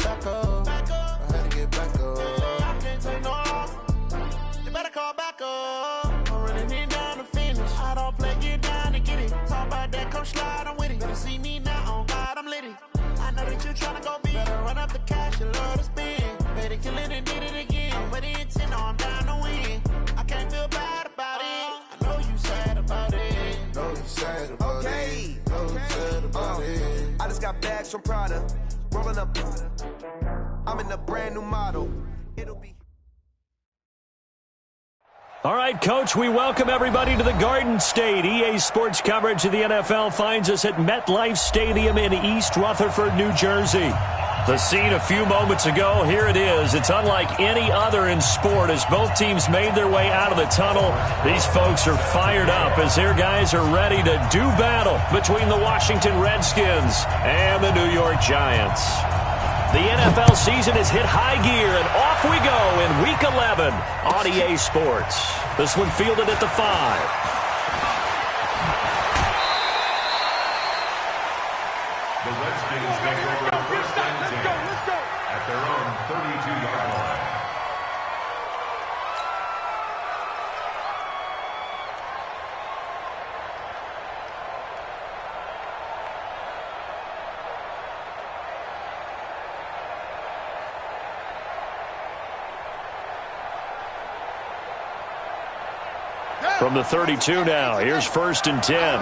back up. I had to get back up. I can't take no off. You better call back up. I'm running it down to finish. I don't play, get down to get it. Talk about that, come slide, I'm with it. Better see me now, on God, I'm litty. I know that you tryna go big. Better run up the cash, you love to spend. Better kill it and did it again. I'm with the intent, no, I'm down to win. I can't feel bad about it. I know you sad about it. Know you sad about it. Know you sad about it. I just got bags from Prada. Rolling up. I'm in a brand new model. It'll be. All right, Coach, we welcome everybody to the Garden State. EA Sports coverage of the NFL finds us at MetLife Stadium in East Rutherford, New Jersey. The scene a few moments ago, here it is. It's unlike any other in sport as both teams made their way out of the tunnel. These folks are fired up as their guys are ready to do battle between the Washington Redskins and the New York Giants. The NFL season has hit high gear, and off we go in Week 11 on EA Sports. This one fielded at the 5. The Redskins take over first and 10 at their own 32-yard line. From the 32 now, here's first and 10.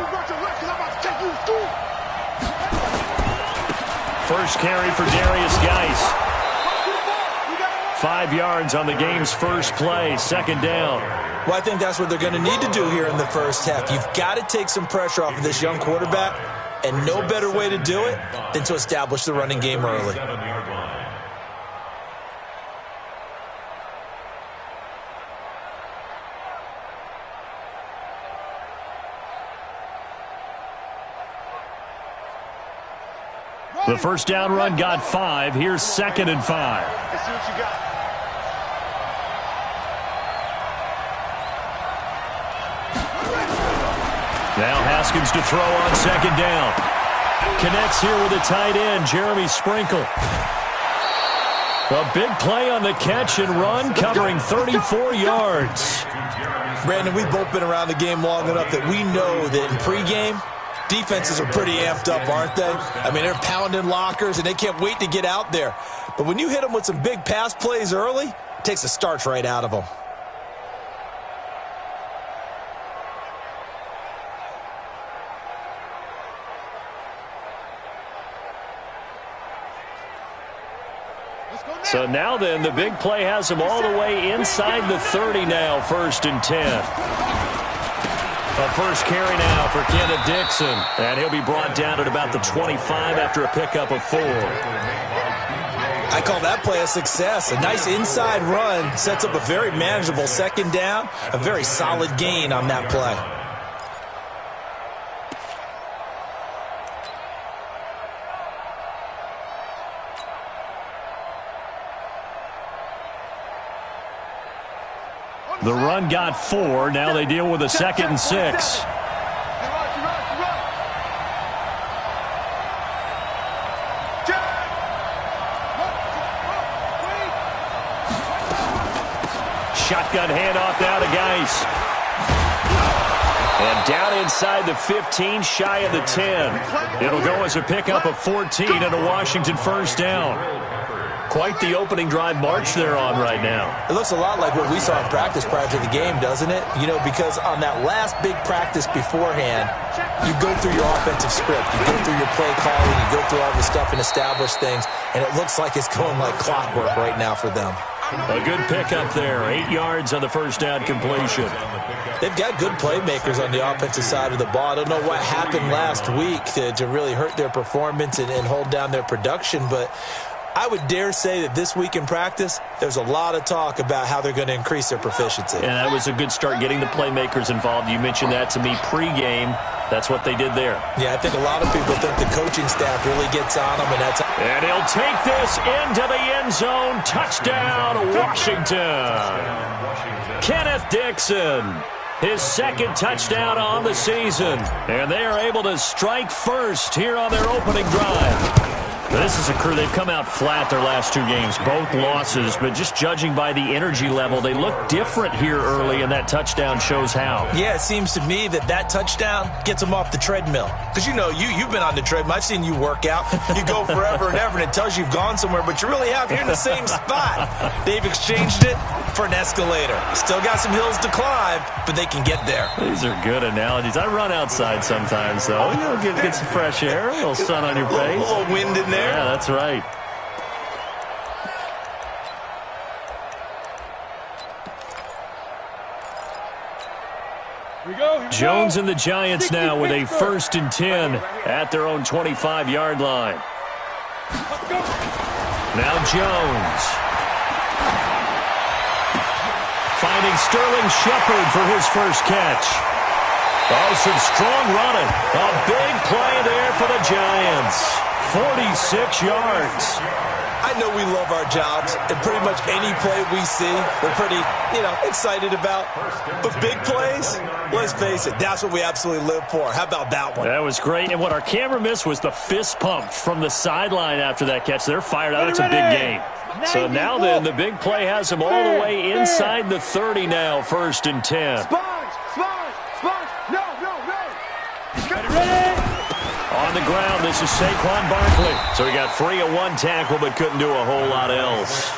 First carry for Darius Geis. 5 yards on the game's first play, second down. Well, I think that's what they're going to need to do here in the first half. You've got to take some pressure off of this young quarterback, and no better way to do it than to establish the running game early. The first down run got 5. Here's second and 5. Let's see what you got. Now Haskins to throw on second down. Connects here with a tight end, Jeremy Sprinkle. A big play on the catch and run, covering 34 yards. Brandon, we've both been around the game long enough that we know that in pregame, defenses are pretty amped up, aren't they? I mean, they're pounding lockers, and they can't wait to get out there. But when you hit them with some big pass plays early, it takes the starch right out of them. So now then, the big play has them all the way inside the 30 now, first and 10. A first carry now for Kenneth Dixon. And he'll be brought down at about the 25 after a pickup of 4. I call that play a success. A nice inside run sets up a very manageable second down. A very solid gain on that play. The run got 4. Now they deal with a second and 6. Shotgun handoff now to Geis. And down inside the 15, shy of the 10. It'll go as a pickup of 14 and a Washington first down. Quite the opening drive march they're on right now. It looks a lot like what we saw in practice prior to the game, doesn't it? You know, because on that last big practice beforehand, you go through your offensive script, you go through your play calling, you go through all the stuff and establish things, and it looks like it's going like clockwork right now for them. A good pickup there, 8 yards on the first down completion. They've got good playmakers on the offensive side of the ball. I don't know what happened last week to really hurt their performance and hold down their production, but I would dare say that this week in practice, there's a lot of talk about how they're going to increase their proficiency. And that was a good start, getting the playmakers involved. You mentioned that to me pregame. That's what they did there. Yeah, I think a lot of people think the coaching staff really gets on them, and that's... And he'll take this into the end zone. Touchdown, Washington. Kenneth Dixon, his second touchdown on the season. And they are able to strike first here on their opening drive. This is a crew, they've come out flat their last 2 games, both losses, but just judging by the energy level, they look different here early, and that touchdown shows how. Yeah, it seems to me that touchdown gets them off the treadmill. Because you've been on the treadmill. I've seen you work out. You go forever and ever, and it tells you you've gone somewhere, but you really have. You're in the same spot. They've exchanged it for an escalator. Still got some hills to climb, but they can get there. These are good analogies. I run outside sometimes, though. Get some fresh air, a little sun on your face. A little wind in there. Yeah, that's right. Here we Jones and the Giants now with a 1st and 10 at their own 25-yard line. Now Jones. Finding Sterling Shepard for his first catch. Oh, some strong running. A big play there for the Giants. 46 yards. I know we love our jobs, and pretty much any play we see, we're pretty, excited about. But big plays, let's face it, that's what we absolutely live for. How about that one? That was great. And what our camera missed was the fist pump from the sideline after that catch. They're fired out. It's a big game. So now then, the big play has them all the way inside the 30 now, 1st and 10. On the ground, this is Saquon Barkley. So he got free of 1 tackle, but couldn't do a whole lot else.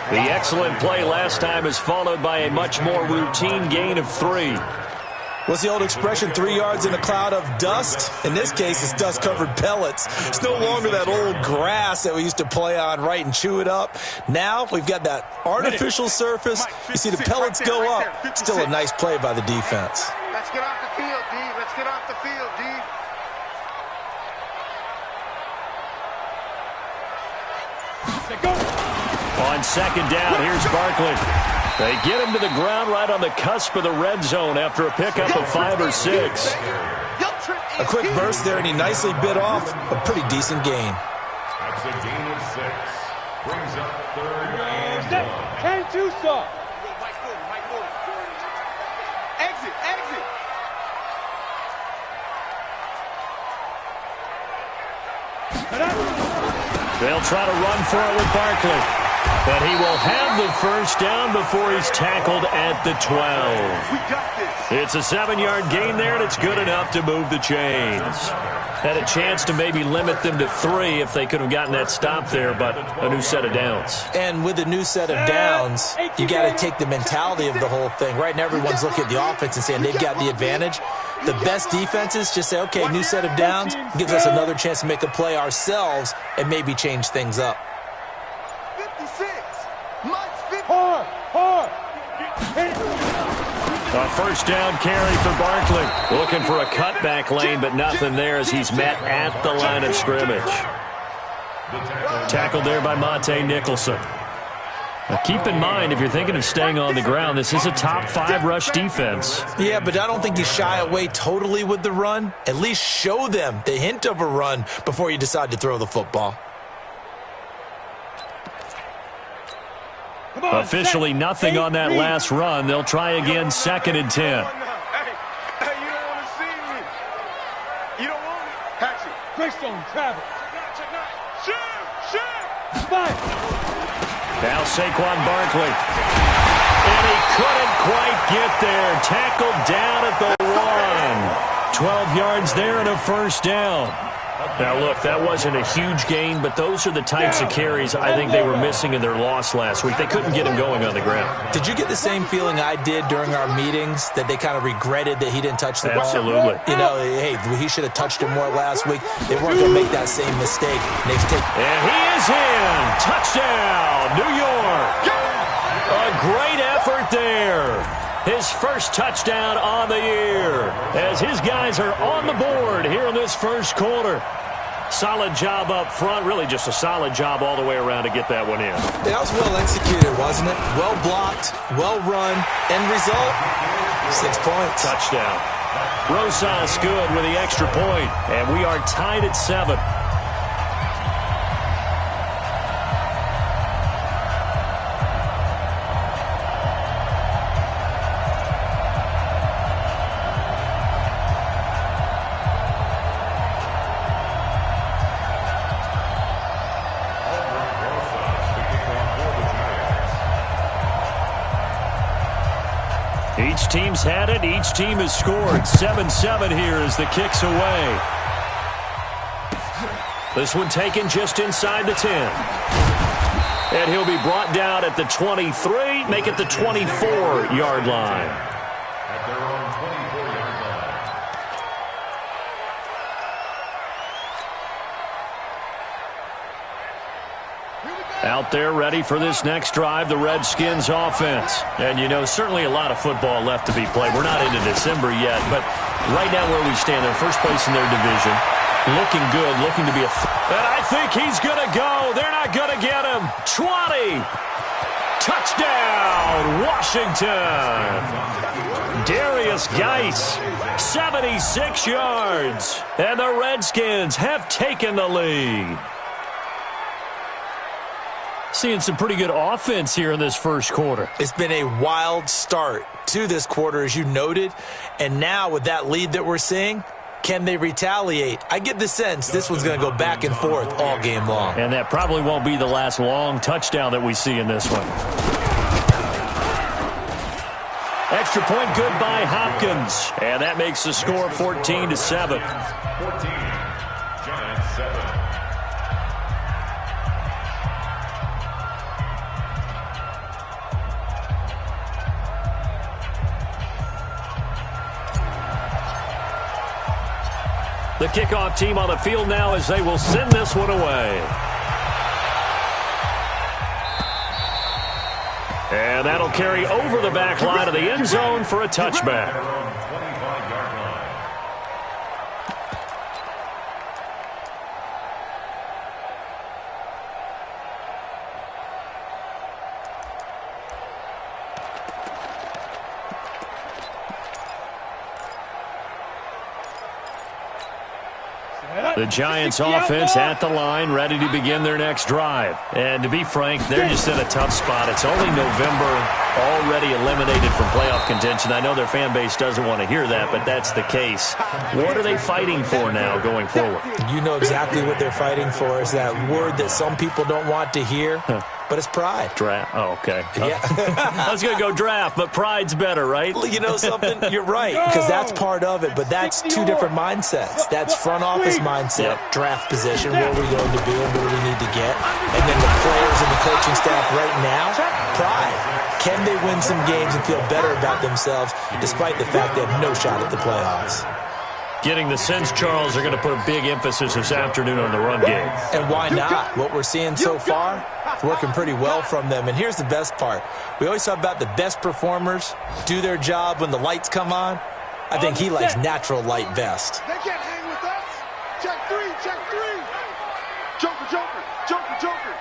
The excellent play last time is followed by a much more routine gain of 3. What's the old expression, 3 yards in a cloud of dust? In this case, it's dust-covered pellets. It's no longer that old grass that we used to play on, right, and chew it up. Now we've got that artificial surface. You see the pellets go up. Still a nice play by the defense. Let's get off the field, D. Let's get off the field, D. On 2nd down, here's Barkley. They get him to the ground right on the cusp of the red zone after a pickup of 5 or 6. A quick burst there, and he nicely bit off a pretty decent gain. That's a gain of 6. Brings up 3rd and 1. Can't do so. Exit. They'll try to run for it with Barkley. But he will have the 1st down before he's tackled at the 12. We got this. It's a 7-yard gain there, and it's good enough to move the chains. Had a chance to maybe limit them to 3 if they could have gotten that stop there, but a new set of downs. And with a new set of downs, you got to take the mentality of the whole thing. Right now, everyone's looking at the offense and saying they've got the advantage. The best defenses just say, okay, new set of downs, gives us another chance to make a play ourselves and maybe change things up. 56. Hard. A 1st down carry for Barkley. Looking for a cutback lane, but nothing there as he's met at the line of scrimmage. Tackled there by Monte Nicholson. Now keep in mind, if you're thinking of staying on the ground, this is a top 5 rush defense. Yeah, but I don't think you shy away totally with the run. At least show them the hint of a run before you decide to throw the football. Officially nothing on that last run. They'll try again, 2nd and 10. Hey, you don't want to see me. You don't want me. Catch it. Greystone, travel. Shoot. Fight. Now Saquon Barkley. And he couldn't quite get there. Tackled down at the 1. 12 yards there and a 1st down. Now, look, that wasn't a huge gain, but those are the types of carries I think they were missing in their loss last week. They couldn't get him going on the ground. Did you get the same feeling I did during our meetings, that they kind of regretted that he didn't touch the ball? Absolutely. Hey, he should have touched it more last week. They weren't going to make that same mistake. And he is in. Touchdown, New York. A great effort there. His first touchdown on the year as his guys are on the board here in this first quarter. Solid job up front, really just a solid job all the way around to get that one in. That was well executed, wasn't it? Well blocked, well run. End result, 6 points. Touchdown. Rosas good with the extra point, and we are tied at 7. Each team's had it. Each team has scored. 7-7 here as the kick's away. This one taken just inside the 10. And he'll be brought down at the 23, make it the 24-yard line. At their own 24-yard line. Out there ready for this next drive, the Redskins offense. And, you know, certainly a lot of football left to be played. We're not into December yet, but right now where we stand, they're first place in their division. Looking good, looking to be a... And I think he's going to go. They're not going to get him. 20. Touchdown, Washington. Darius Geis, 76 yards. And the Redskins have taken the lead. Seeing some pretty good offense here in this first quarter. It's been a wild start to this quarter, as you noted. And now with that lead that we're seeing, can they retaliate? I get the sense this one's going to go back and forth all game long. And that probably won't be the last long touchdown that we see in this one. Extra point good by Hopkins. And that makes the score 14-7. 14, Giants 7. The kickoff team on the field now as they will send this one away. And that'll carry over the back line of the end zone for a touchback. The Giants offense at the line, ready to begin their next drive. And to be frank, they're just in a tough spot. It's only November, already eliminated from playoff contention. I know their fan base doesn't want to hear that, but that's the case. What are they fighting for now going forward? You know exactly what they're fighting for. Is that word that some people don't want to hear, but it's pride. Draft. Oh, okay. Yeah. I was going to go draft, but pride's better, right? You know something? You're right, because that's part of it, but that's two different mindsets. That's front office mindset, draft position, where are we going to be and where we need to get. And then the players and the coaching staff right now, pride. Can they win some games and feel better about themselves despite the fact they have no shot at the playoffs? Getting the sense, Charles, they're going to put a big emphasis this afternoon on the run game. And why not? What we're seeing so far, it's working pretty well from them. And here's the best part. We always talk about the best performers do their job when the lights come on. I think he likes natural light best. They can't hang with us. Check three, check three. Joker, joker, joker, joker.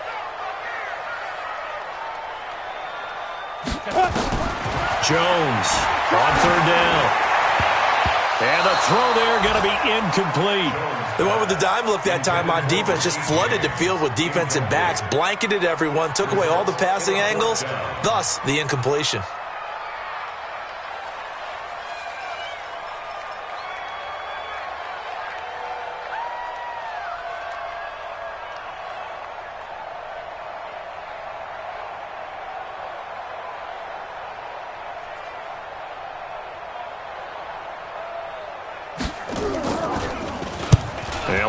Jones on third down. And the throw there going to be incomplete. The one with the dime look that time on defense just flooded the field with defensive backs, blanketed everyone, took away all the passing angles, thus the incompletion.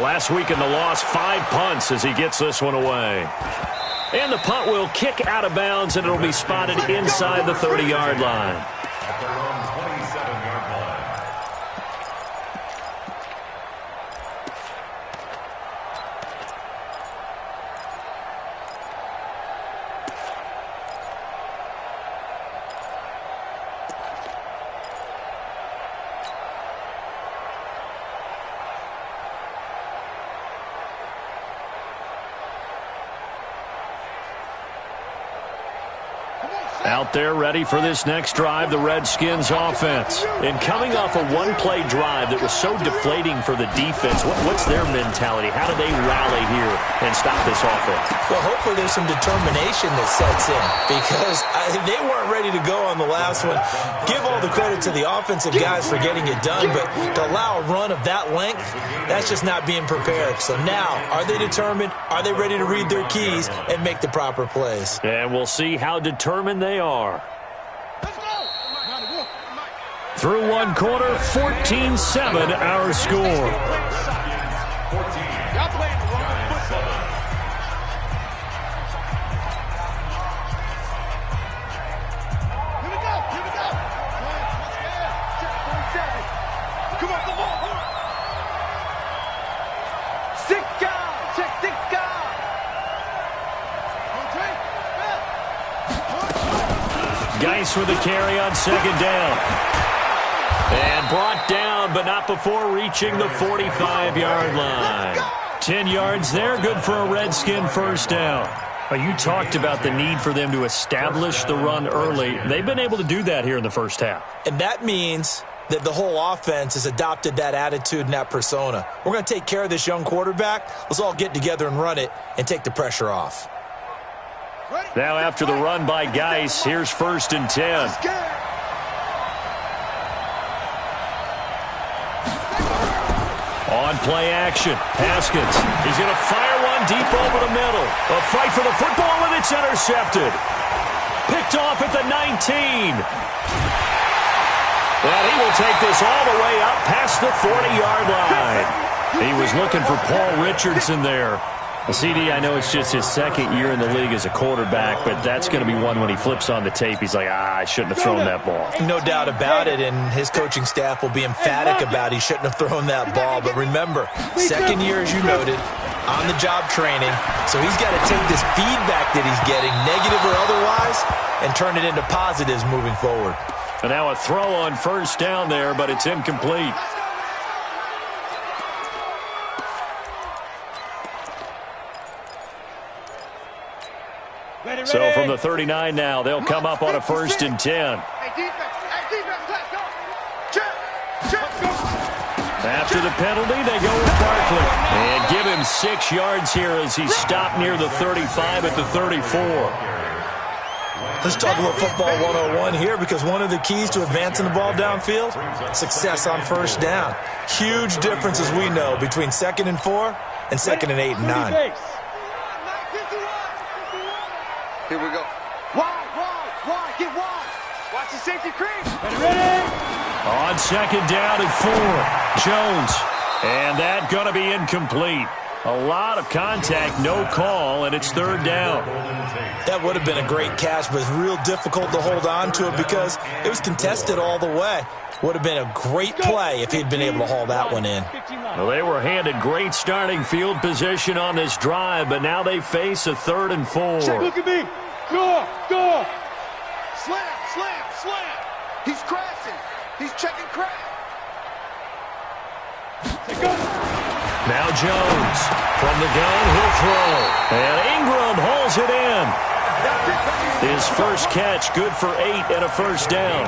Last week in the loss, 5 punts as he gets this one away. And the punt will kick out of bounds, and it'll be spotted inside the 30-yard line. At their own 27-yard line. Out there ready for this next drive, the Redskins offense. And coming off a one-play drive that was so deflating for the defense, what's their mentality? How do they rally here and stop this offense? Well, hopefully there's some determination that sets in because they weren't ready to go on the last one. Give all the credit to the offensive guys for getting it done, but to allow a run of that length, that's just not being prepared. So now, are they determined? Are they ready to read their keys and make the proper plays? And we'll see how determined they are. Through one quarter, 14-7 our score. Y'all playing the wrong football. Here we go. Check 47. Come on, come on. Six guys. Check six guys. Geis with the carry on second down. And brought down, but not before reaching the 45-yard line. 10 yards there, good for a Redskin first down. Well, you talked about the need for them to establish the run early. They've been able to do that here in the first half. And that means that the whole offense has adopted that attitude and that persona. We're going to take care of this young quarterback. Let's all get together and run it and take the pressure off. Now after the run by Geis, here's 1st and 10. On play action, Haskins. He's going to fire one deep over the middle. A fight for the football, and it's intercepted. Picked off at the 19. And he will take this all the way up past the 40-yard line. He was looking for Paul Richardson there. CD, I know it's just his second year in the league as a quarterback, but that's going to be one when he flips on the tape. He's like, I shouldn't have thrown that ball. No doubt about it, and his coaching staff will be emphatic about he shouldn't have thrown that ball. But remember, second year, as you noted, on-the-job training, so he's got to take this feedback that he's getting, negative or otherwise, and turn it into positives moving forward. And now a throw on first down there, but it's incomplete. So from the 39 now, they'll come up on a 1st and 10. After the penalty, they go with Barkley. And give him 6 yards here as he stopped near the 35 at the 34. Let's talk about football 101 here, because one of the keys to advancing the ball downfield, success on first down. Huge difference, as we know, between 2nd and 4 and 2nd and 8 and 9. Here we go. Wide, get wide. Watch the safety creep. Ready? On 2nd down and 4, Jones. And that going to be incomplete. A lot of contact, no call, and it's 3rd down. That would have been a great catch, but it's real difficult to hold on to it because it was contested all the way. Would have been a great play if he'd been able to haul that one in. Well, they were handed great starting field position on this drive, but now they face a 3rd and 4. Check, look at me. Go. Slam. He's crashing. He's checking crash. Now Jones from the gun, he'll throw. And Ingram hauls it in. His first catch, good for 8 and a first down.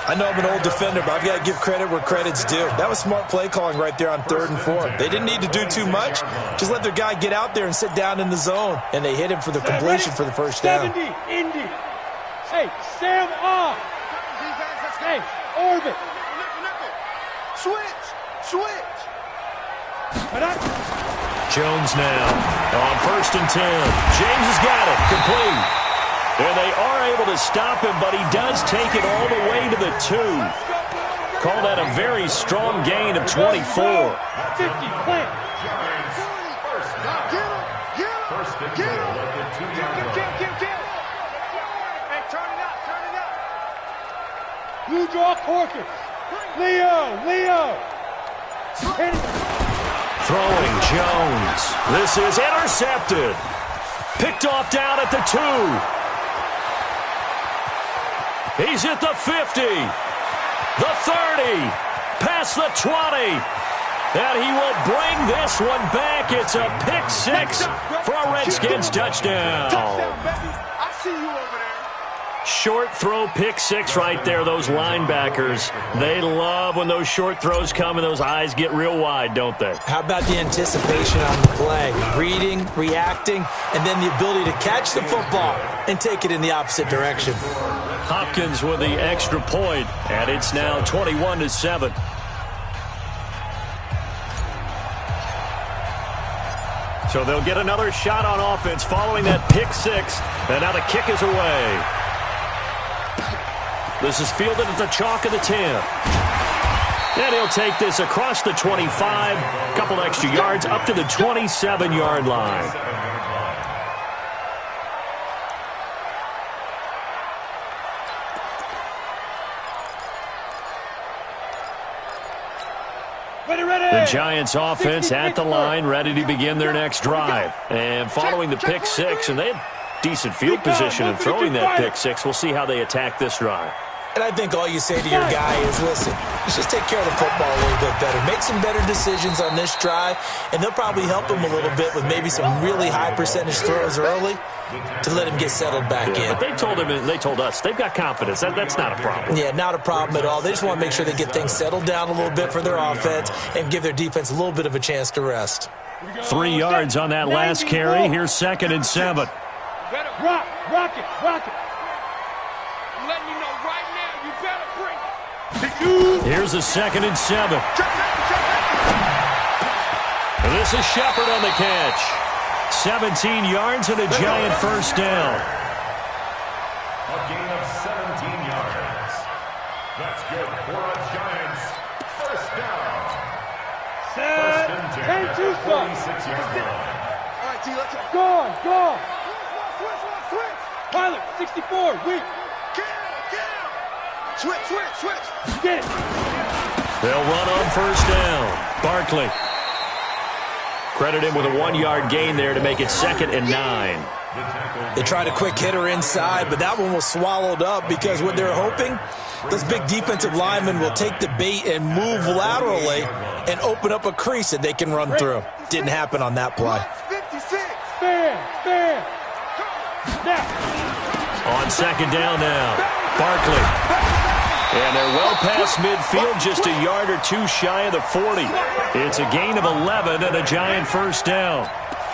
I know I'm an old defender, but I've got to give credit where credit's due. That was smart play calling right there on 3rd and 4. They didn't need to do too much. Just let their guy get out there and sit down in the zone, and they hit him for the completion for the first down. 70, Indy. Hey, Sam off. Hey, orbit. Switch. Jones now on 1st and 10. James has got it, complete. And they are able to stop him, but he does take it all the way to the 2. Call that a very strong gain of 24. 50, plant. Get him. Hey, turn it up. Blue draw quarter. Leo. Throwing Jones. This is intercepted. Picked off down at the 2. He's at the 50, the 30, past the 20, and he will bring this one back. It's a pick 6 for a Redskins touchdown. I see you over there. Short throw, pick 6 right there. Those linebackers, they love when those short throws come and those eyes get real wide, don't they? How about the anticipation on the play? Reading, reacting, and then the ability to catch the football and take it in the opposite direction. Hopkins with the extra point, and it's now 21-7. So they'll get another shot on offense following that pick 6, and now the kick is away. This is fielded at the chalk of the 10. And he'll take this across the 25, a couple extra yards, up to the 27-yard line. The Giants offense at the line, ready to begin their next drive. And following the pick six, and they had decent field position in throwing that pick six. We'll see how they attack this drive. And I think all you say to your guy is, listen, let's just take care of the football a little bit better. Make some better decisions on this drive, and they'll probably help him a little bit with maybe some really high percentage throws early to let him get settled back in. But they told him, and they told us, they've got confidence. That's not a problem. Yeah, not a problem at all. They just want to make sure they get things settled down a little bit for their offense and give their defense a little bit of a chance to rest. 3 yards on that last carry. Here's 2nd and 7. Rock it. I'm letting you know right now, you better bring it. Here's a 2nd and 7. And this is Shepard on the catch. 17 yards and a Giant first down. A gain of 17 yards. That's good for a Giants first down. First and 10 at the 46-yard line. All right, T, let's go. Go. Switch. Pilot, 64, weak. Get him. Switch. Get it. They'll run on first down. Barkley. Credit him with a 1-yard gain there to make it 2nd and 9. They tried a quick hitter inside, but that one was swallowed up because what they're hoping, those big defensive linemen will take the bait and move laterally and open up a crease that they can run through. Didn't happen on that play. 56. Stand. Now. On 2nd down now. Barkley. And they're well past midfield, just a yard or two shy of the 40. It's a gain of 11 and a Giant first down.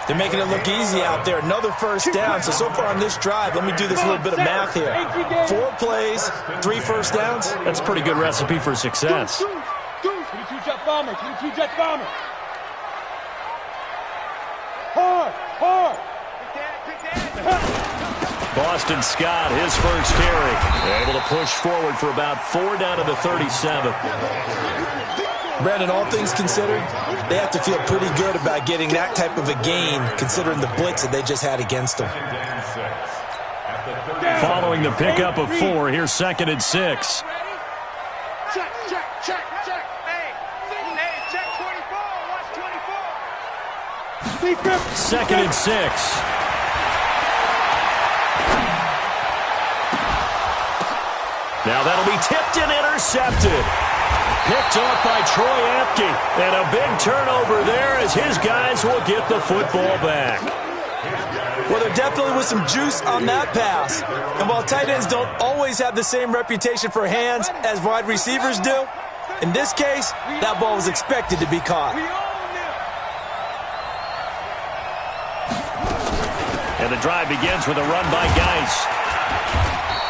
They're making it look easy out there. Another first down. So far on this drive, let me do this little bit of math here. 4 plays, 3 first downs. That's a pretty good recipe for success. 22 jet bomber. Hard. Boston Scott, his first carry. Able to push forward for about 4 down to the 37. Brandon, all things considered, they have to feel pretty good about getting that type of a gain considering the blitz that they just had against them. Following the pickup of 4, here's 2nd and 6. Check. Hey, check 24. Watch 24. 2nd and 6. Now that'll be tipped and intercepted. Picked off by Troy Apke. And a big turnover there as his guys will get the football back. Well, there definitely was some juice on that pass. And while tight ends don't always have the same reputation for hands as wide receivers do, in this case, that ball was expected to be caught. And the drive begins with a run by Geis.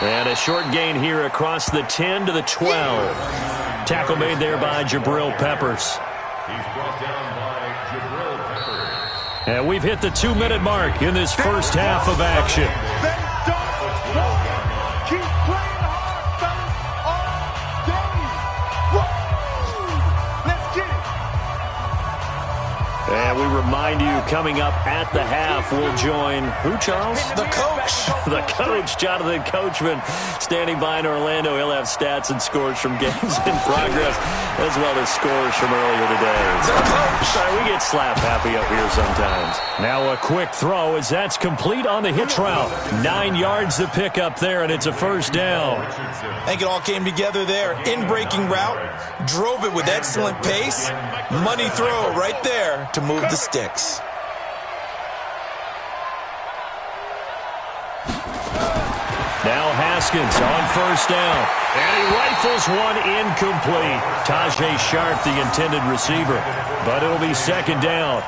And a short gain here across the 10 to the 12. Tackle made there by Jabril Peppers. He's brought down by Jabril Peppers. And we've hit the 2-minute mark in this first half of action. Keep playing hard, fellas, all game. Let's get it. And we remind you, coming up at the half, we'll join who, Charles? The coach. The coach, Jonathan Coachman, standing by in Orlando. He'll have stats and scores from games in progress, as well as scores from earlier today. The coach. Sorry, we get slap happy up here sometimes. Now a quick throw as that's complete on the hitch route. 9 yards to pick up there, and it's a first down. I think it all came together there. In-breaking route, drove it with excellent pace. Money throw right there to move the sticks. Now Haskins on first down. And he rifles one incomplete. Tajay Sharp, the intended receiver. But it'll be 2nd down.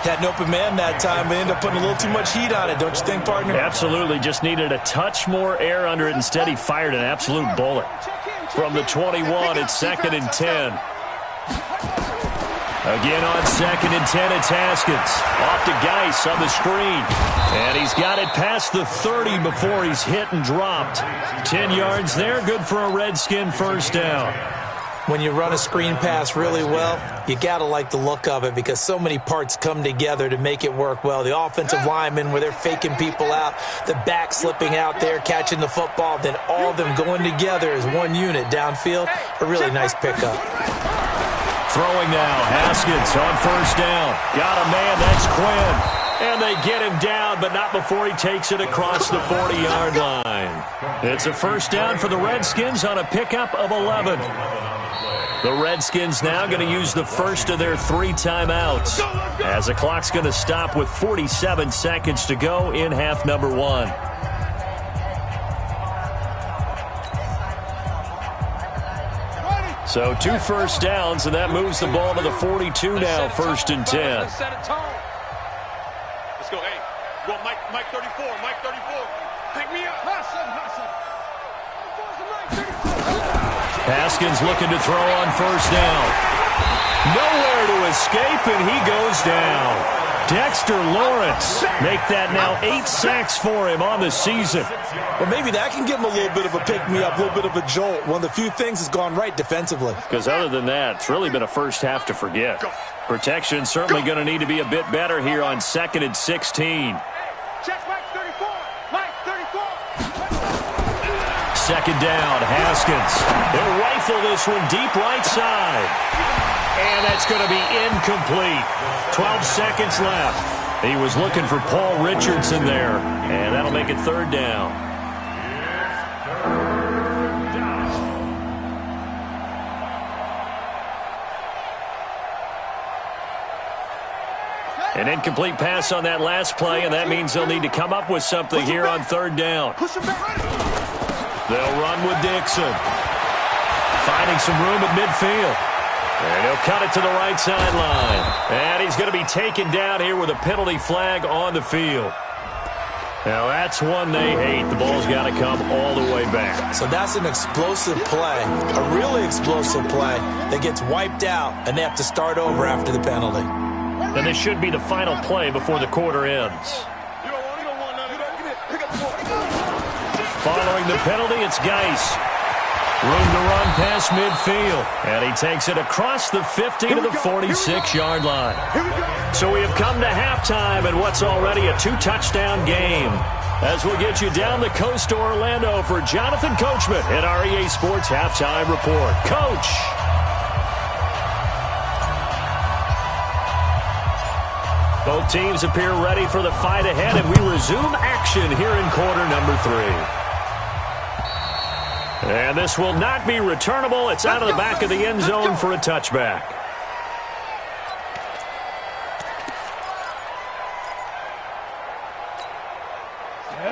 Had an open man that time, but ended up putting a little too much heat on it, don't you think, partner? Absolutely. Just needed a touch more air under it. Instead, he fired an absolute bullet. From the 21, it's 2nd and 10. Again on 2nd and 10, it's Haskins. Off to Geis. Rice on the screen. And he's got it past the 30 before he's hit and dropped. 10 yards there, good for a Redskin first down. When you run a screen pass really well, you got to like the look of it because so many parts come together to make it work well. The offensive linemen, where they're faking people out, the back slipping out there, catching the football, then all of them going together as one unit downfield. A really nice pickup. Throwing now, Haskins on first down. Got a man, that's Quinn. And they get him down, but not before he takes it across the 40-yard line. It's a first down for the Redskins on a pickup of 11. The Redskins now going to use the first of their 3 timeouts, as the clock's going to stop with 47 seconds to go in half number 1. So 2 first downs, and that moves the ball to the 42 now, 1st and 10. Let's go, hey. Go, Mike 34, Mike 34. Pick me up. Haskins looking to throw on first down. Nowhere to escape, and he goes down. Dexter Lawrence make that now 8 sacks for him on the season. Well, maybe that can give him a little bit of a pick-me-up, a little bit of a jolt. One of the few things has gone right defensively. Because other than that, it's really been a first half to forget. Protection certainly going to need to be a bit better here on 2nd and 16. Check Mike 34. Mike 34. 2nd down, Haskins. He'll rifle this one deep right side. And that's going to be incomplete. 12 seconds left. He was looking for Paul Richardson there. And that'll make it 3rd down. An incomplete pass on that last play, and that means they'll need to come up with something here on 3rd down. They'll run with Dixon. Finding some room at midfield. And he'll cut it to the right sideline. And he's going to be taken down here with a penalty flag on the field. Now that's one they hate. The ball's got to come all the way back. So that's an explosive play, a really explosive play that gets wiped out, and they have to start over after the penalty. And this should be the final play before the quarter ends. Following the penalty, it's Geis. Room to run past midfield. And he takes it across the 50 to the 46-yard line. So we have come to halftime in what's already a 2-touchdown game. As we'll get you down the coast to Orlando for Jonathan Coachman at our EA Sports Halftime Report. Coach! Both teams appear ready for the fight ahead, and we resume action here in quarter number 3. And this will not be returnable. It's out of the back of the end zone for a touchback.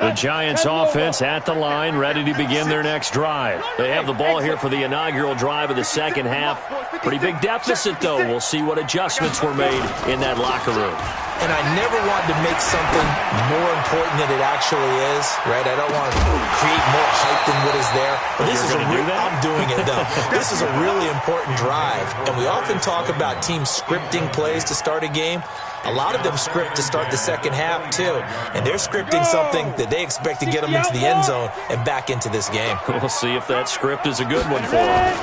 The Giants offense at the line, ready to begin their next drive. They have the ball here for the inaugural drive of the second half. Pretty big deficit, though. We'll see what adjustments were made in that locker room. And I never wanted to make something more important than it actually is, right? I don't want to create more hype than what is there. But this is I'm doing it, though. This is a really important drive. And we often talk about teams scripting plays to start a game. A lot of them script to start the second half, too. And they're scripting something that they expect to get them into the end zone and back into this game. We'll see if that script is a good one for them.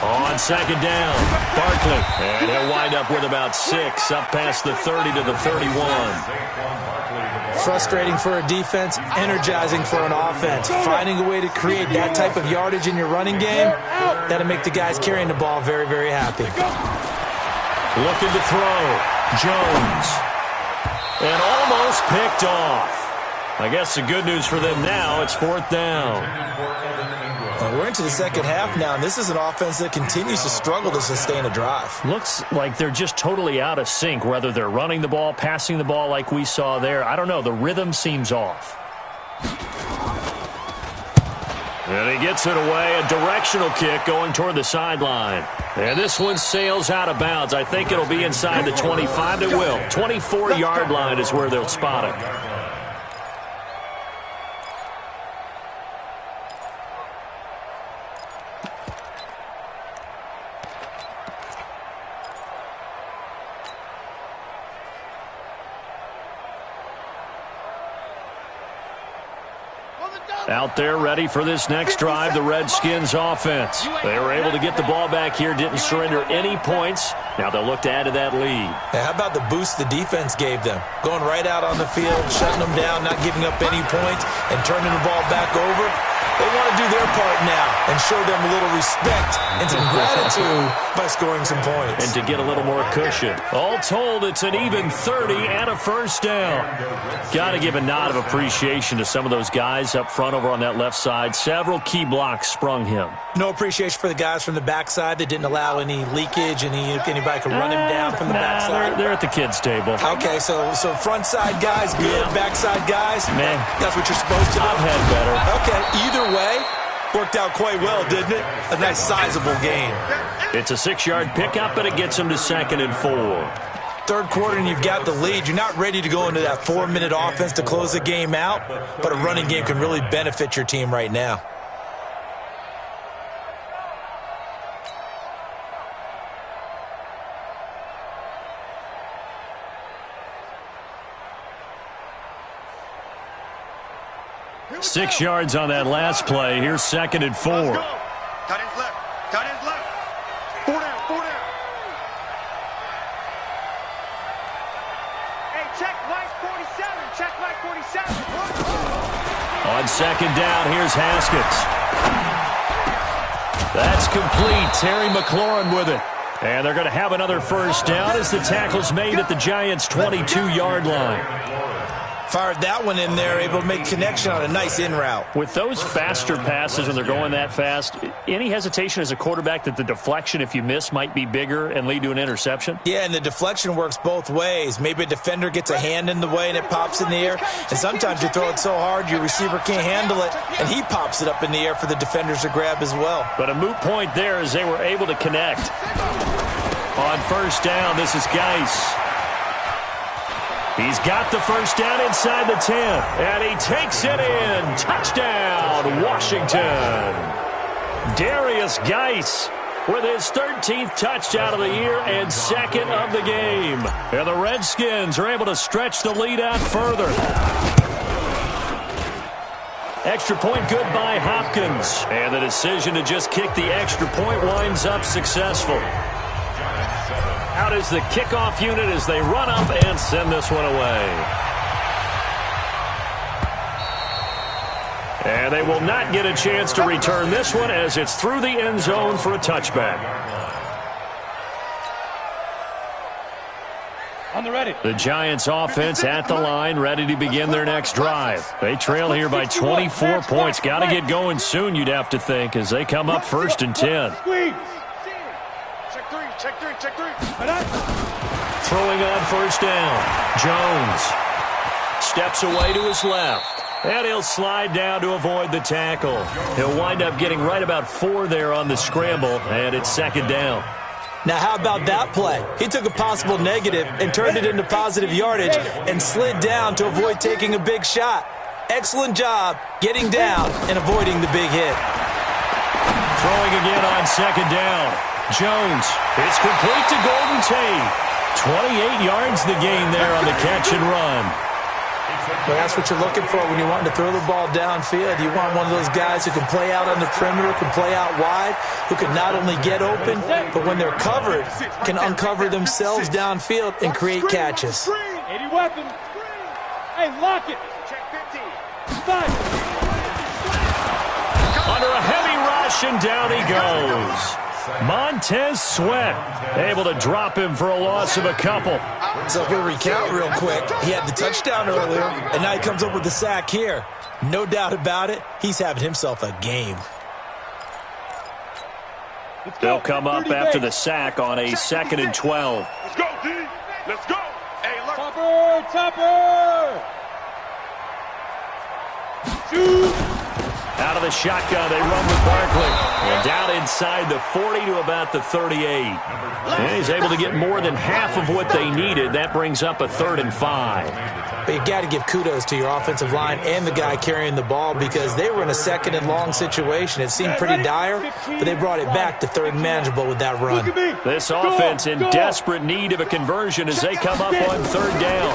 On 2nd down, Barkley. And he'll wind up with about 6, up past the 30 to the 31. Frustrating for a defense, energizing for an offense. Finding a way to create that type of yardage in your running game, that'll make the guys carrying the ball very, very happy. Looking to throw. Jones. And almost picked off. I guess the good news for them now, it's 4th down. Well, we're into the second half now, and this is an offense that continues to struggle to sustain a drive. Looks like they're just totally out of sync, whether they're running the ball, passing the ball like we saw there. I don't know. The rhythm seems off. And he gets it away, a directional kick going toward the sideline. And this one sails out of bounds. I think it'll be inside the 25. It will. 24-yard line is where they'll spot it. Out there ready for this next drive, the Redskins offense. They were able to get the ball back here, didn't surrender any points. Now they'll look to add to that lead. Yeah, how about the boost the defense gave them? Going right out on the field, shutting them down, not giving up any points, and turning the ball back over. They want to do their part now and show them a little respect and some gratitude by scoring some points. And to get a little more cushion. All told, it's an even 30 and a first down. Got to give a nod of appreciation to some of those guys up front over on that left side. Several key blocks sprung him. No appreciation for the guys from the backside that didn't allow any leakage, and anybody could run him down from the backside. They're at the kids' table. Okay, so front side guys good, backside guys, man, that's what you're supposed to do. I've had better. Okay, either way, worked out quite well, didn't it? A nice sizable gain. It's a 6-yard pickup, but it gets him to 2nd and 4. Third quarter and you've got the lead. You're not ready to go into that 4-minute offense to close the game out, but a running game can really benefit your team right now. Six yards on that last play. Here's 2nd and 4. Cut his left. Cut his left. 4 down. 4 down. Hey, check Mike 47. Check Mike 47. On 2nd down, here's Haskins. That's complete. Terry McLaurin with it. And they're going to have another first down as the tackle's made at the Giants' 22-yard line. Fired that one in there, able to make connection on a nice in route. With those faster passes when they're going that fast, any hesitation as a quarterback that the deflection, if you miss, might be bigger and lead to an interception? Yeah, and the deflection works both ways. Maybe a defender gets a hand in the way and it pops in the air. And sometimes you throw it so hard your receiver can't handle it, and he pops it up in the air for the defenders to grab as well. But a moot point there as they were able to connect. On first down, this is Geis. He's got the first down inside the 10, and he takes it in. Touchdown, Washington. Darius Geis with his 13th touchdown of the year and 2nd of the game. And the Redskins are able to stretch the lead out further. Extra point good by Hopkins. And the decision to just kick the extra point winds up successful. Out is the kickoff unit as they run up and send this one away. And they will not get a chance to return this one as it's through the end zone for a touchback. On the ready. The Giants offense at the line, ready to begin their next drive. They trail here by 24 points. Got to get going soon, you'd have to think, as they come up 1st and 10. Check three. Throwing on first down. Jones steps away to his left. And he'll slide down to avoid the tackle. He'll wind up getting right about 4 there on the scramble, and it's 2nd down. Now, how about that play? He took a possible negative and turned it into positive yardage and slid down to avoid taking a big shot. Excellent job getting down and avoiding the big hit. Throwing again on 2nd down. Jones, it's complete to Golden Tate. 28 yards the gain there on the catch and run. Well, that's what you're looking for when you want to throw the ball downfield. You want one of those guys who can play out on the perimeter, can play out wide, who can not only get open, but when they're covered, can uncover themselves downfield and create catches. 80 weapons. Hey, lock it. Check 15. 5. Under a heavy rush, and down he goes. Montez Sweat able to drop him for a loss of a couple. So if we recount real quick, he had the touchdown earlier, and now he comes up with the sack here. No doubt about it, he's having himself a game. They'll come up after the sack on a 2nd and 12. Let's go, D. Let's go. Hey, look. Topper. Shoot. Out of the shotgun, they run with Barkley. And down inside the 40 to about the 38. And he's able to get more than half of what they needed. That brings up a 3rd and 5. But you got to give kudos to your offensive line and the guy carrying the ball because they were in a 2nd and long situation. It seemed pretty dire, but they brought it back to 3rd and manageable with that run. This offense in desperate need of a conversion as they come up on 3rd down.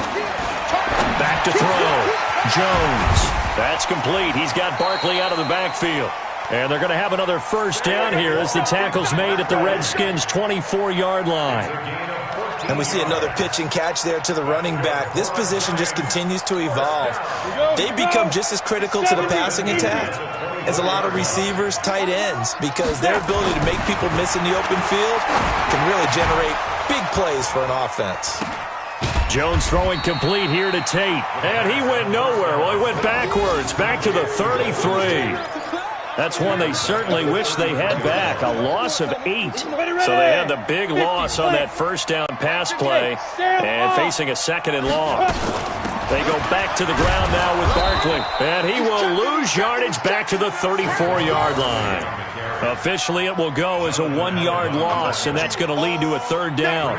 Back to throw. Jones. That's complete. He's got Barkley out of the backfield. And they're going to have another first down here as the tackle's made at the Redskins' 24-yard line. And we see another pitch and catch there to the running back. This position just continues to evolve. They become just as critical to the passing attack as a lot of receivers, tight ends, because their ability to make people miss in the open field can really generate big plays for an offense. Jones throwing complete here to Tate. And he went nowhere. Well, he went backwards, back to the 33. That's one they certainly wish they had back. A loss of 8. So they had the big loss on that first down pass play and facing a second and long. They go back to the ground now with Barkley. And he will lose yardage back to the 34-yard line. Officially, it will go as a 1-yard loss, and that's going to lead to a third down.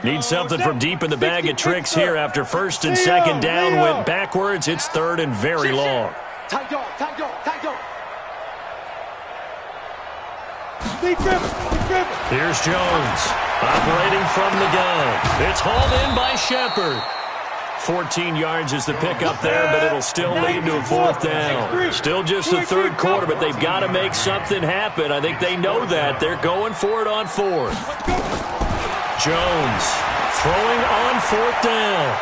Need something from deep in the bag of tricks here after first and second down went backwards. It's third and very long. Here's Jones operating from the gun. It's hauled in by Shepard. 14 yards is the pickup there, but it'll still lead to a fourth down. Still just the third quarter, but they've got to make something happen. I think they know that. They're going for it on fourth. Jones throwing on fourth down.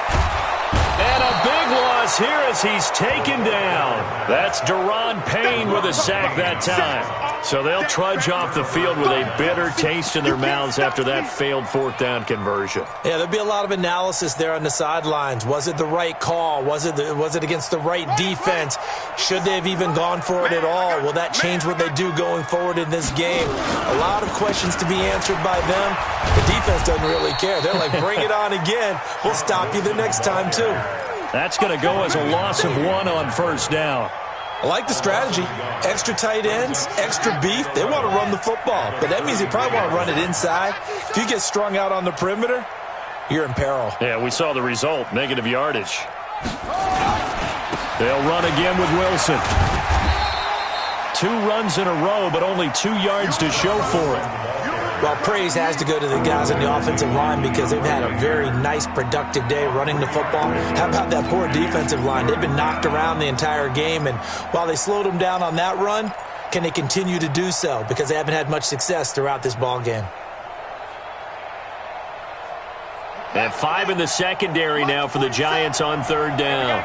And a big loss here as he's taken down. That's Deron Payne with a sack that time. So they'll trudge off the field with a bitter taste in their mouths after that failed fourth down conversion. Yeah, there'll be a lot of analysis there on the sidelines. Was it the right call? Was it against the right defense? Should they have even gone for it at all? Will that change what they do going forward in this game? A lot of questions to be answered by them. The defense doesn't really care. They're like, bring it on again. We'll stop you the next time, too. That's going to go as a loss of 1 on first down. I like the strategy. Extra tight ends, extra beef. They want to run the football, but that means they probably want to run it inside. If you get strung out on the perimeter, you're in peril. Yeah, we saw the result, negative yardage. They'll run again with Wilson. 2 runs in a row, but only 2 yards to show for it. Well, praise has to go to the guys on the offensive line because they've had a very nice, productive day running the football. How about that poor defensive line? They've been knocked around the entire game, and while they slowed them down on that run, can they continue to do so? Because they haven't had much success throughout this ball game. And 5 in the secondary now for the Giants on third down.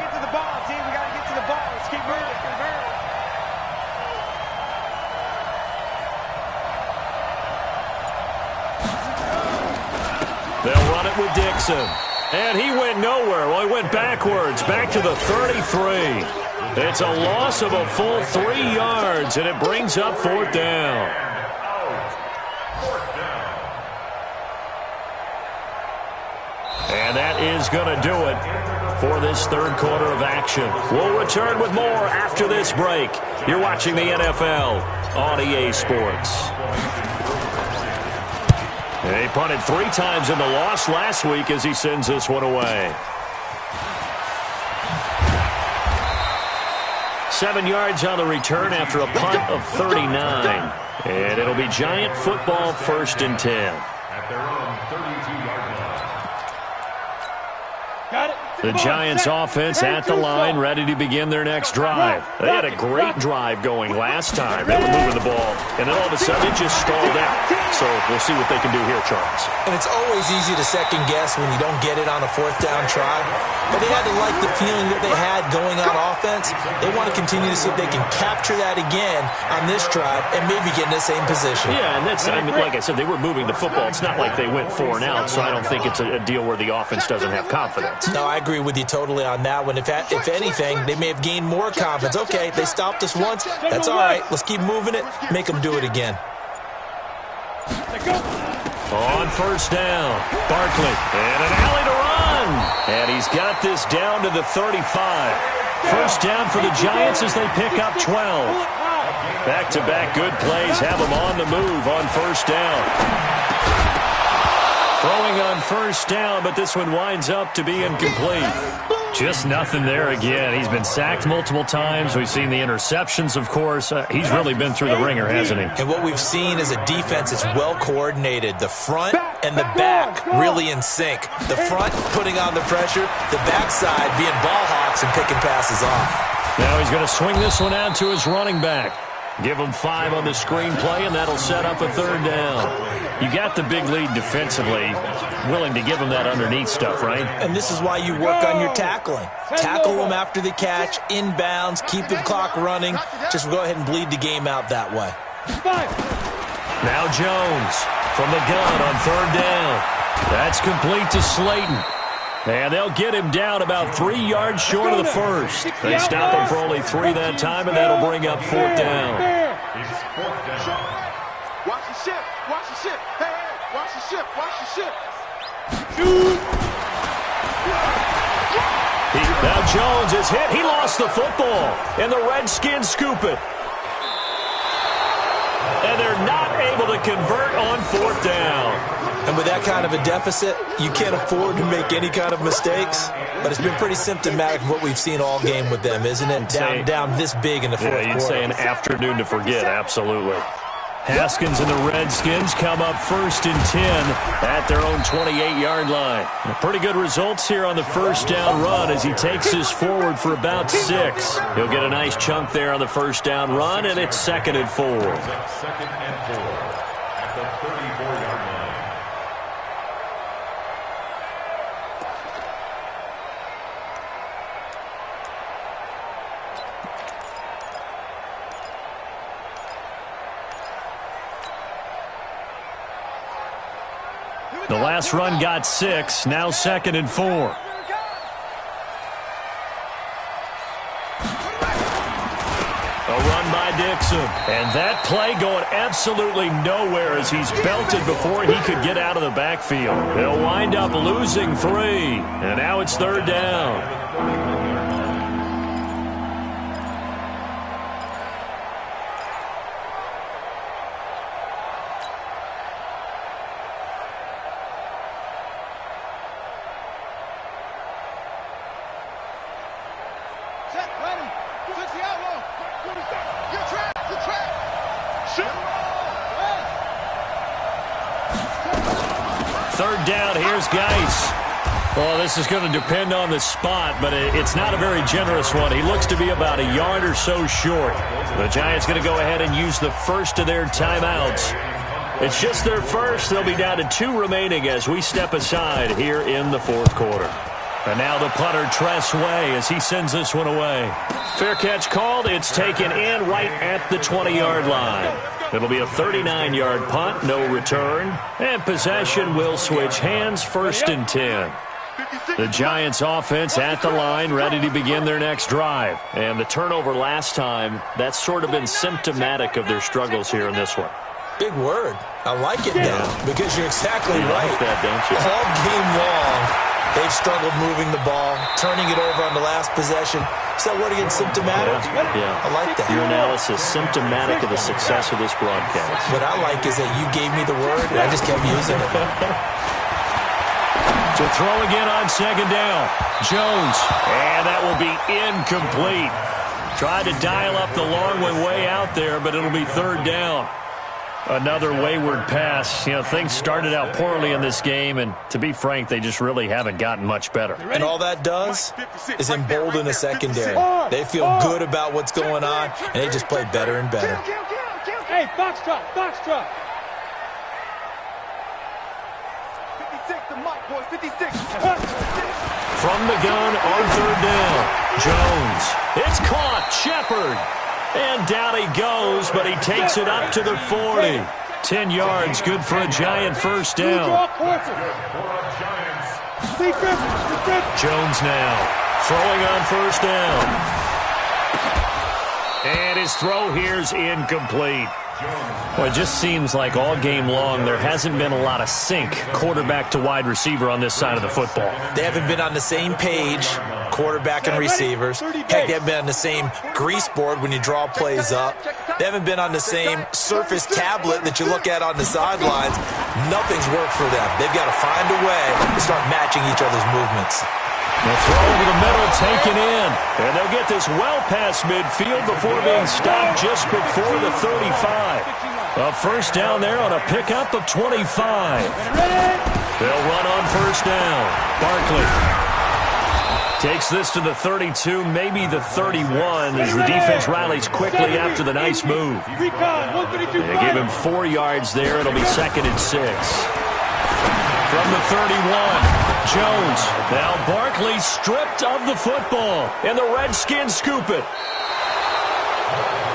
They'll run it with Dixon. And he went nowhere. Well, he went backwards, back to the 33. It's a loss of a full 3 yards, and it brings up fourth down. And that is going to do it for this third quarter of action. We'll return with more after this break. You're watching the NFL on EA Sports. He punted 3 times in the loss last week as he sends this one away. 7 yards on the return after a punt of 39. And it'll be Giant football, 1st and 10. At their own 32-yard line. Got it. The Giants offense at the line, ready to begin their next drive. They had a great drive going last time. They were moving the ball, and then all of a sudden it just stalled out. So we'll see what they can do here, Charles. And it's always easy to second guess when you don't get it on a fourth down try. But they had to like the feeling that they had going on offense. They want to continue to see if they can capture that again on this drive and maybe get in the same position. Yeah, and that's, I mean, like I said, they were moving the football. It's not like they went 4 and out, so I don't think it's a deal where the offense doesn't have confidence. No, I agree with you totally on that one. If anything, they may have gained more confidence. Okay, they stopped us once. That's all right. Let's keep moving it. Make them do it again. On first down, Barkley. And an alley to run. And he's got this down to the 35. First down for the Giants as they pick up 12. Back-to-back good plays have them on the move on first down. Throwing on first down, but this one winds up to be incomplete. Just nothing there again. He's been sacked multiple times. We've seen the interceptions, of course. He's really been through the ringer, hasn't he? And what we've seen is a defense that's well coordinated. The front and the back really in sync. The front putting on the pressure, the backside being ball hawks and picking passes off. Now he's going to swing this one out to his running back. Give him 5 on the screenplay, and that'll set up a third down. You got the big lead defensively, willing to give him that underneath stuff, right? And this is why you work on your tackling. Tackle them after the catch, inbounds, keep the clock running. Just go ahead and bleed the game out that way. Now Jones from the gun on third down. That's complete to Slayton. And they'll get him down about 3 yards short of the first. They stop him for only 3 that time, and that'll bring up fourth down. Watch the ship. Watch the ship. Hey, watch the ship. Watch the ship. Now Jones is hit. He lost the football, and the Redskins scoop it. And they're not able to convert on fourth down. And with that kind of a deficit, you can't afford to make any kind of mistakes. But it's been pretty symptomatic of what we've seen all game with them, isn't it? Down this big in the fourth quarter. You'd say an afternoon to forget, absolutely. Haskins and the Redskins come up 1st and 10 at their own 28-yard line. Pretty good results here on the first down run as he takes this forward for about 6. He'll get a nice chunk there on the first down run, and it's 2nd and 4. 2nd and 4 at the 34-yard line. The last run got 6, now 2nd and 4. A run by Dixon. And that play going absolutely nowhere as he's belted before he could get out of the backfield. They'll wind up losing 3. And now it's third down. Third down, here's Geis. Well, this is going to depend on the spot, but it's not a very generous one. He looks to be about a yard or so short. The Giants going to go ahead and use the first of their timeouts. It's just their first. They'll be down to 2 remaining as we step aside here in the fourth quarter. And now the punter, Tress Way, as he sends this one away. Fair catch called. It's taken in right at the 20-yard line. It'll be a 39-yard punt, no return. And possession will switch hands, 1st and 10. The Giants offense at the line, ready to begin their next drive. And the turnover last time, that's sort of been symptomatic of their struggles here in this one. Big word. I like it now because you're exactly right. Like that, don't you? All game long, they've struggled moving the ball, turning it over on the last possession. Is that word again, symptomatic? Yeah. I like that. Your analysis, symptomatic of the success of this broadcast. What I like is that you gave me the word, and I just kept using it. To throw again on 2nd down. Jones. And that will be incomplete. Tried to dial up the long one way out there, but it'll be 3rd down. Another wayward pass. You know, things started out poorly in this game, and to be frank, they just really haven't gotten much better. And all that does is embolden a secondary. They feel good about what's going on, and they just play better and better. Hey, box drop, box drop. 56, the mic, boys, 56. From the gun on 3rd down. Jones. It's caught. Shepard. And down he goes, but he takes it up to the 40. 10 yards, good for a Giant first down. Jones now throwing on 1st down. And his throw here's incomplete. Well, it just seems like all game long there hasn't been a lot of sync quarterback to wide receiver on this side of the football. They haven't been on the same page, quarterback and receivers. Heck, they haven't been on the same grease board when you draw plays up. They haven't been on the same surface tablet that you look at on the sidelines. nothing's worked for them. They've got to find a way to start matching each other's movements. The throw over the middle taken in. And they'll get this well past midfield before being stopped just before the 35. A first down there on a pickup of 25. They'll run on first down. Barkley takes this to the 32, maybe the 31, as the defense rallies quickly after the nice move. They give him 4 yards there. It'll be 2nd and 6. From the 31, Jones. Now Barkley stripped of the football, and the Redskins scoop it.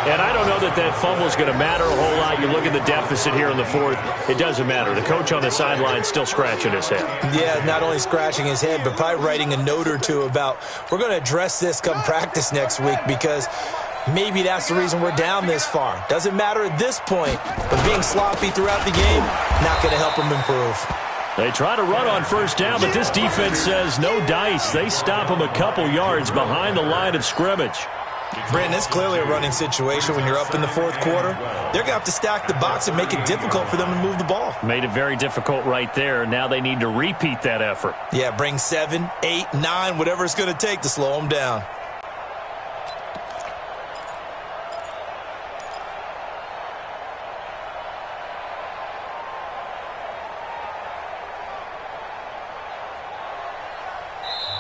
And I don't know that that fumble is going to matter a whole lot. You look at the deficit here in the 4th. It doesn't matter. The coach on the sideline still scratching his head. Yeah, not only scratching his head, but probably writing a note or two about, we're going to address this come practice next week, because maybe that's the reason we're down this far. Doesn't matter at this point, but being sloppy throughout the game, not going to help him improve. They try to run on first down, but this defense says no dice. They stop him a couple yards behind the line of scrimmage. Brandon, it's clearly a running situation when you're up in the 4th quarter. They're going to have to stack the box and make it difficult for them to move the ball. Made it very difficult right there. Now they need to repeat that effort. Yeah, bring 7, 8, 9, whatever it's going to take to slow them down.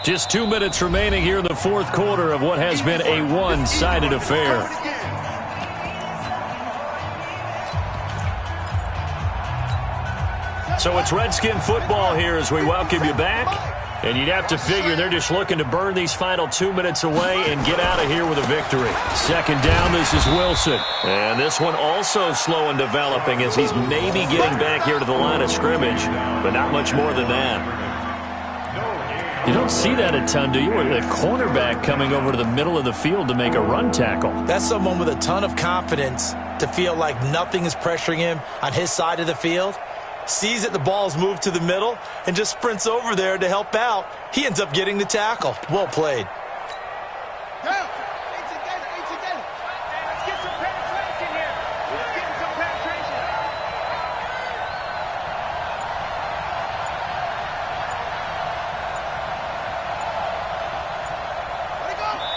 Just 2 minutes remaining here in the 4th quarter of what has been a one-sided affair. So it's Redskin football here as we welcome you back. And you'd have to figure they're just looking to burn these final 2 minutes away and get out of here with a victory. 2nd down, this is Wilson. And this one also slow and developing as he's maybe getting back here to the line of scrimmage, but not much more than that. You don't see that a ton, do you? With a cornerback coming over to the middle of the field to make a run tackle. That's someone with a ton of confidence to feel like nothing is pressuring him on his side of the field. Sees that the ball's moved to the middle and just sprints over there to help out. He ends up getting the tackle. Well played.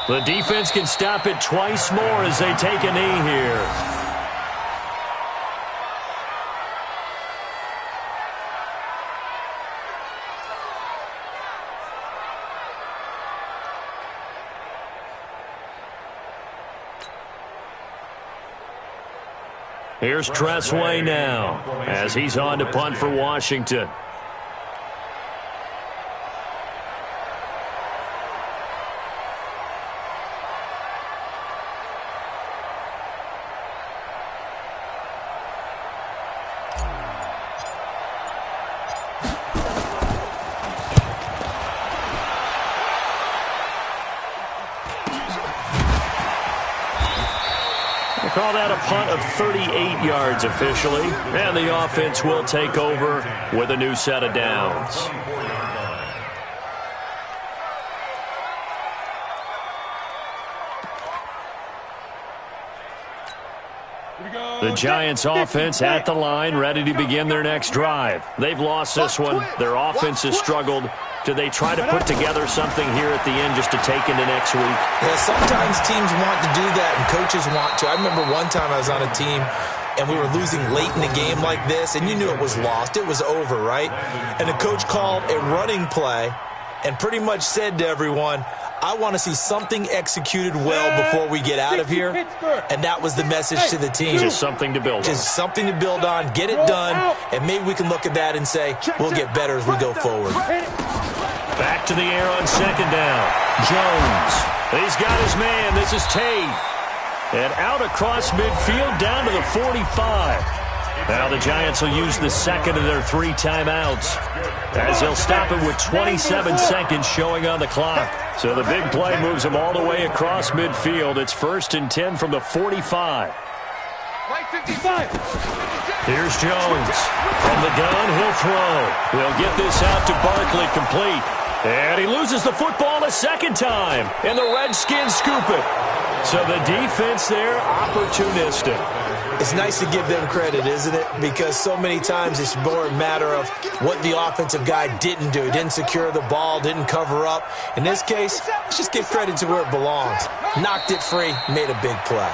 The defense can stop it twice more as they take a knee here. Here's Tressway now as he's on to punt for Washington. Call that a punt of 38 yards officially, and the offense will take over with a new set of downs. The Giants offense at the line, ready to begin their next drive. They've lost this one. Their offense has struggled. Do they try to put together something here at the end just to take into next week? Yeah, sometimes teams want to do that and coaches want to. I remember one time I was on a team and we were losing late in a game like this, and you knew it was lost. It was over, right? And the coach called a running play and pretty much said to everyone, I want to see something executed well before we get out of here. And that was the message to the team. Just something to build on. Just something to build on, get it done, and maybe we can look at that and say, we'll get better as we go forward. Back to the air on 2nd down. Jones. He's got his man. This is Tate. And out across midfield down to the 45. Now the Giants will use the 2nd of their 3 timeouts as they'll stop it with 27 seconds showing on the clock. So the big play moves them all the way across midfield. It's 1st and 10 from the 45. Here's Jones. From the gun, he'll throw. He'll get this out to Barkley, complete. And he loses the football a 2nd time. And the Redskins scoop it. So the defense there, opportunistic. It's nice to give them credit, isn't it? Because so many times it's more a matter of what the offensive guy didn't do. He didn't secure the ball, didn't cover up. In this case, let's just give credit to where it belongs. Knocked it free, made a big play.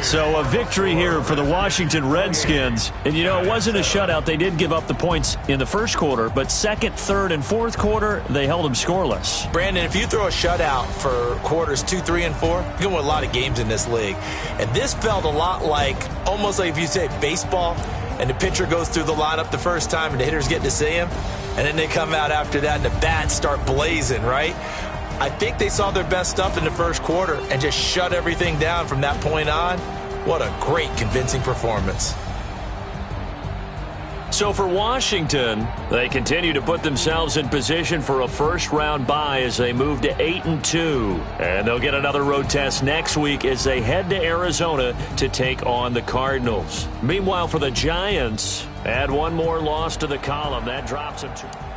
So a victory here for the Washington Redskins. And, you know, it wasn't a shutout. They did give up the points in the first quarter, but second, third, and fourth quarter, they held them scoreless. Brandon, if you throw a shutout for quarters 2, 3, and 4, you're going to win a lot of games in this league. And this felt a lot like, almost like if you say baseball, and the pitcher goes through the lineup the first time and the hitters get to see him, and then they come out after that and the bats start blazing, right? I think they saw their best stuff in the first quarter and just shut everything down from that point on. What a great, convincing performance. So for Washington, they continue to put themselves in position for a first-round bye as they move to 8-2. And they'll get another road test next week as they head to Arizona to take on the Cardinals. Meanwhile, for the Giants, add one more loss to the column. That drops them to...